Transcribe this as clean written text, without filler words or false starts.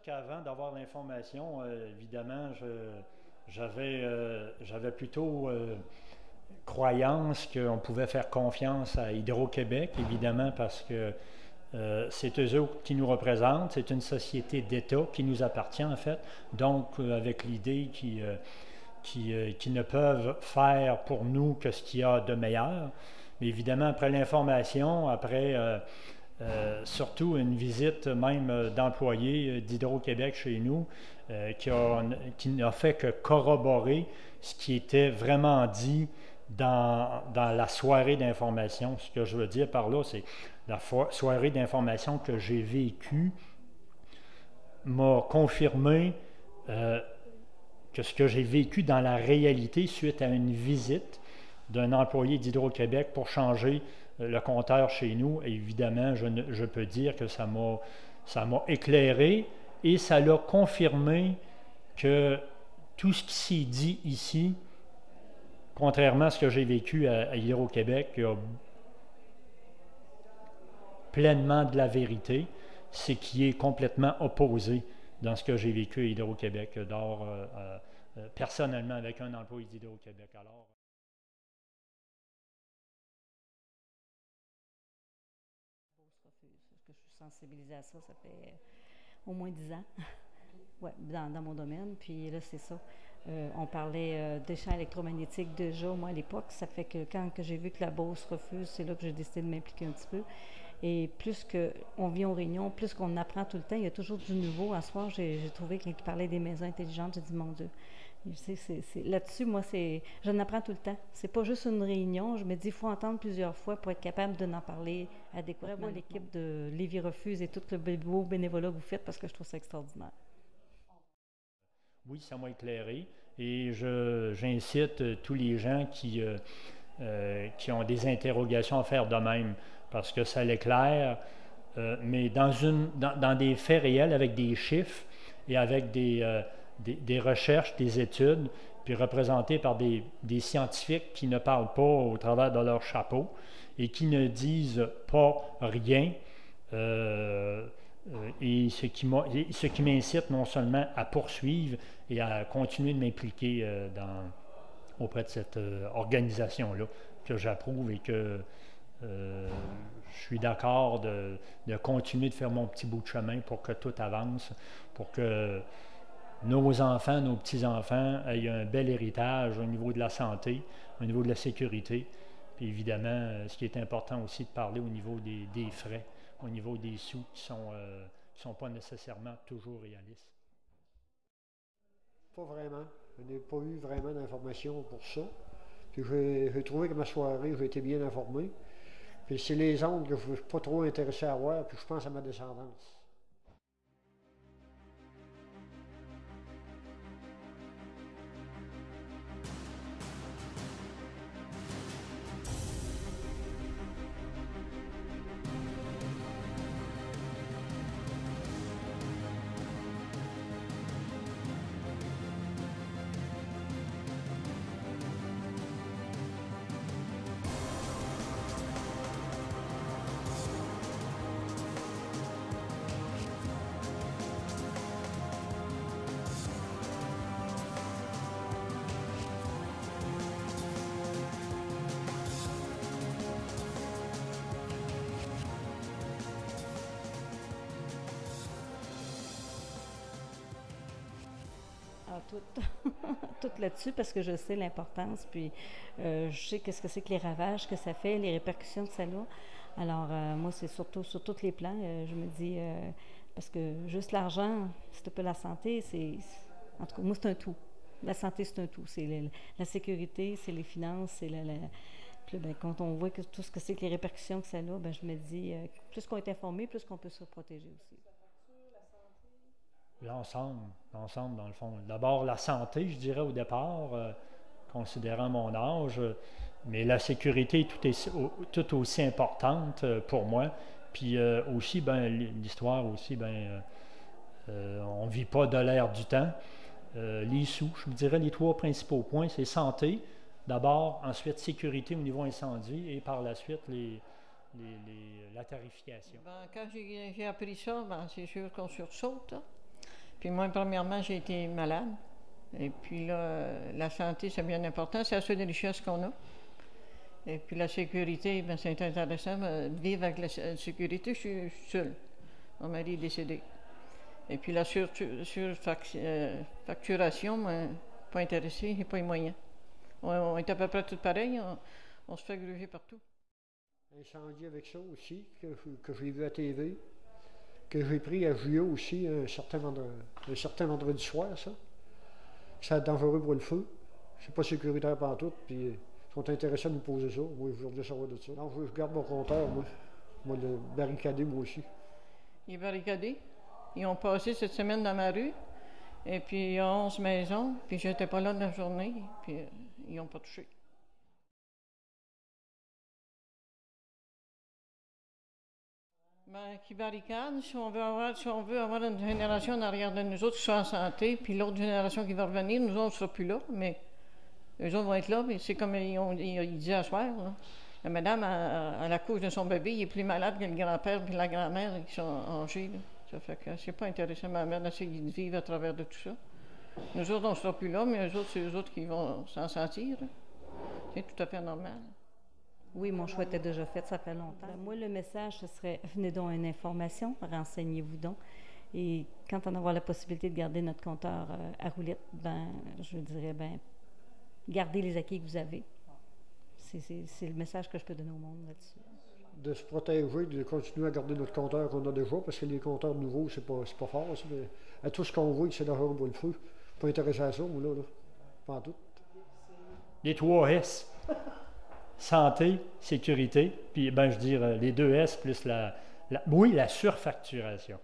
qu'avant d'avoir l'information, évidemment, j'avais plutôt croyance qu'on pouvait faire confiance à Hydro-Québec, évidemment, parce que c'est eux autres qui nous représentent, c'est une société d'État qui nous appartient en fait, donc avec l'idée qui ne peuvent faire pour nous que ce qu'il y a de meilleur. Mais évidemment, après l'information, après surtout une visite même d'employés d'Hydro-Québec chez nous, qui n'a fait que corroborer ce qui était vraiment dit dans la soirée d'information. Ce que je veux dire par là, c'est la soirée d'information que j'ai vécue m'a confirmé que ce que j'ai vécu dans la réalité suite à une visite d'un employé d'Hydro-Québec pour changer le compteur chez nous. Et évidemment, je peux dire que ça m'a éclairé et ça l'a confirmé que tout ce qui s'est dit ici, contrairement à ce que j'ai vécu à Hydro-Québec, il y a pleinement de la vérité, c'est qui est complètement opposé dans ce que j'ai vécu à Hydro-Québec, personnellement avec un employé d'Hydro-Québec. Alors, Parce que je suis sensibilisée à ça, ça fait au moins 10 ans, ouais, dans mon domaine. Puis là, c'est ça. On parlait des champs électromagnétiques déjà, moi, à l'époque. Ça fait que quand que j'ai vu que la Beauce refuse, c'est là que j'ai décidé de m'impliquer un petit peu. Et plus qu'on vient aux réunions, plus qu'on apprend tout le temps, il y a toujours du nouveau. À ce soir, j'ai trouvé qu'il parlait des maisons intelligentes, j'ai dit, mon Dieu. Là-dessus, moi, je n'apprends tout le temps. C'est pas juste une réunion. Je me dis, il faut entendre plusieurs fois pour être capable de n'en parler adéquatement. L'équipe de Lévis Refuse et tout le beau bénévolat que vous faites parce que je trouve ça extraordinaire. oui, ça m'a éclairé et j'incite tous les gens qui ont des interrogations à faire de même parce que ça l'éclaire, mais dans des faits réels avec des chiffres et avec des recherches, des études, puis représentés par des scientifiques qui ne parlent pas au travers de leur chapeau et qui ne disent pas rien. Et ce qui m'incite non seulement à poursuivre et à continuer de m'impliquer auprès de cette organisation-là que j'approuve et que je suis d'accord de continuer de faire mon petit bout de chemin pour que tout avance, pour que nos enfants, nos petits-enfants aient un bel héritage au niveau de la santé, au niveau de la sécurité. Puis évidemment, ce qui est important aussi de parler au niveau des frais, au niveau des sous qui sont pas nécessairement toujours réalistes. Pas vraiment. Je n'ai pas eu vraiment d'informations pour ça. Puis j'ai trouvé que ma soirée, j'ai été bien informé. Puis c'est les ondes que je ne suis pas trop intéressé à voir, puis je pense à ma descendance. Tout, tout là-dessus parce que je sais l'importance, puis je sais qu'est-ce que c'est que les ravages que ça fait, les répercussions que ça a. Alors, moi, c'est surtout sur tous les plans. Je me dis, parce que juste l'argent, c'est un peu la santé, en tout cas, moi, c'est un tout. La santé, c'est un tout. C'est la sécurité, c'est les finances, c'est puis là, ben, quand on voit tout ce que c'est que les répercussions que ça a, ben, je me dis, plus qu'on est informé, plus qu'on peut se protéger aussi. L'ensemble dans le fond. D'abord la santé, je dirais au départ, considérant mon âge, mais la sécurité tout aussi importante pour moi. Puis aussi, ben, l'histoire aussi, ben, on ne vit pas de l'air du temps. Les sous, je me dirais les trois principaux points, c'est santé, d'abord, ensuite sécurité au niveau incendie et par la suite la tarification. Ben, quand j'ai appris ça, ben, c'est sûr qu'on sursaute. Hein. Puis moi, premièrement, j'ai été malade. Et puis là, la santé, c'est bien important. C'est la seule richesse qu'on a. Et puis la sécurité, bien, c'est intéressant de vivre avec la sécurité. Je suis seule. Mon mari est décédé. Et puis la surfacturation, pas intéressé, et pas les moyens. On est à peu près tous pareils. On se fait gruger partout. Incendie avec ça aussi, que j'ai vu à TV, que j'ai pris à Juillet aussi, un certain vendredi soir, ça. C'est dangereux pour le feu. C'est pas sécuritaire pantoute, puis ils sont intéressés à nous poser ça. Moi, je voudrais savoir de ça. Donc, je garde mon compteur, moi. Moi, le barricadé, moi aussi. Il est barricadé. Ils ont passé cette semaine dans ma rue, et puis il y a 11 maisons, puis j'étais pas là de la journée, puis ils n'ont pas touché. Ben, qui barricade, si on veut avoir une génération en arrière de nous autres qui soit en santé, puis l'autre génération qui va revenir, nous autres, on ne sera plus là, mais eux autres vont être là, mais c'est comme ils disaient à soir, là. La madame, à la couche de son bébé, il est plus malade que le grand-père et la grand-mère qui sont âgés, là. Ça fait que c'est pas intéressant, ma mère d'essayer de vivre à travers de tout ça. Nous autres, on ne sera plus là, mais eux autres, c'est eux autres qui vont s'en sentir. C'est tout à fait normal. Oui, mon choix était déjà fait, ça fait longtemps. Moi, le message, ce serait, venez donc une information, renseignez-vous donc. Et quand on aura la possibilité de garder notre compteur à roulette, ben, je dirais, ben, gardez les acquis que vous avez. C'est le message que je peux donner au monde là-dessus. De se protéger, de continuer à garder notre compteur qu'on a déjà, parce que les compteurs nouveaux, c'est pas fort, ça, mais à tout ce qu'on voit, c'est dangereux pour le feu. Pas intéressé à ça, moi, là. Pas en tout. Les 3 S. Santé, sécurité, puis ben, je veux dire les 2 S plus la surfacturation.